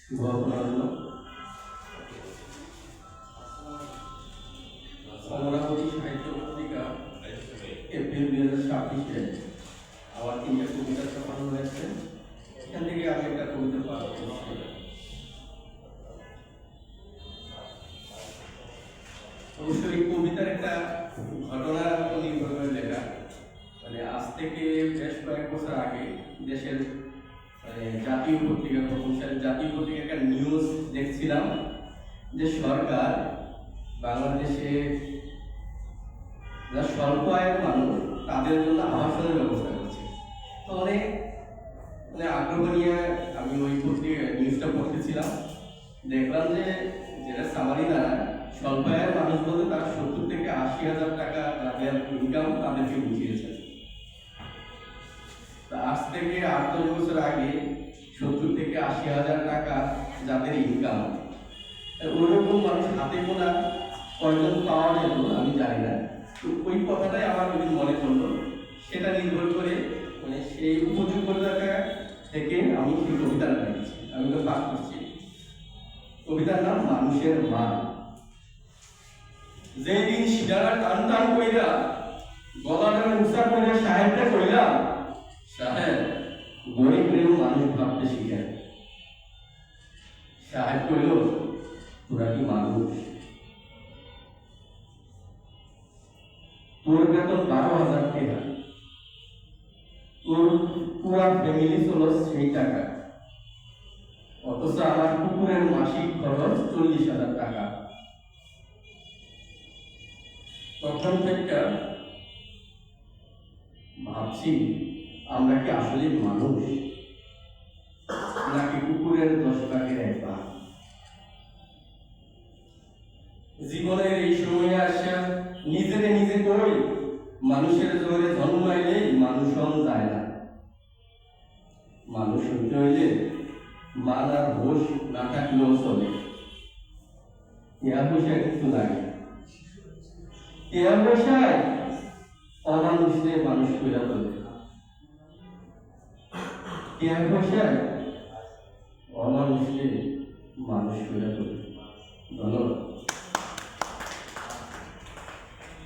শুভকামনা। অমরাবতী সাহিত্য পত্রিকা এপ্রিল 2026-এ আমার 3টা কবিতা ছাপানো হয়েছে। এখান থেকে আমি একটা কবিতা পাঠ করছি। অবশ্যই কবিতার একটা ঘটনা নির্ভর করে লেখা। মানে আজ থেকে বেশ কয়েক বছর আগে দেশের জাতীয় পত্রিকা, প্রথম সারির জাতীয় পত্রিকা একটা নিউজ দেখছিলাম যে সরকার বাংলাদেশে যারা স্বল্প আয়ের মানুষ তাদের জন্য আবাসনের ব্যবস্থা করছে। তো অনেক আগ্রহ নিয়ে আমি ওই পত্রিকা নিউজটা পড়তেছিলাম। দেখলাম যে যেটা সামারি দ্বারা স্বল্প আয়ের মানুষ বলতে তারা 70 থেকে 80 হাজার টাকা যাদের ইনকাম তাদেরকে বুঝিয়েছে। আজ থেকে 8-10 বছর আগে 70 থেকে 80 হাজার টাকা যাদের ইনকাম, ওইরকম মানুষ হাতে গোনা কয়জন পাওয়া যেত আমি জানি না। তো ওই কথাটাই আমার যদি মনে পড়লো, সেটা নির্ভর করে মানে সেই উপযোগ্যতা থেকে আমি সেই কবিতাটা লিখেছি, আমি তো পাঠ করছি। কবিতার নাম মানুষের মান। যেদিন শিরারা টান টান কইরা গলাটা উঁচা করে সাহেবটা কইলাম, সাহেব গরিবরেও মানুষ ভাবতে শিখে। সাহেব কইল, তোরা কি মানুষ? তোর বেতন 12,000 টাকা, তোর পুরা ফ্যামিলি চলো সেই টাকা, অথচ আমার কুকুরের মাসিক খরচ 40,000 টাকা। তখন থেকে ভাবছি, আমরা কি আসলে মানুষ নাকি কুকুরের 10 টাকার এক ভাগ? জীবনের এই সময়ে আসা নিজেরে নিজে কই, মানুষের জোরে জন্মাইলে মানুষ হন যায় না। মানুষ হইতে হইলে মান আর হোশ না থাকলেও চলে। টিয়া পয়সা কিছু লাগে, টিয়া পয়সায় অমানুষে মানুষ কইরা তোলে। টিয়া পয়সায় অমানুষে মানুষ কইরা তোলে। ধন্যবাদ।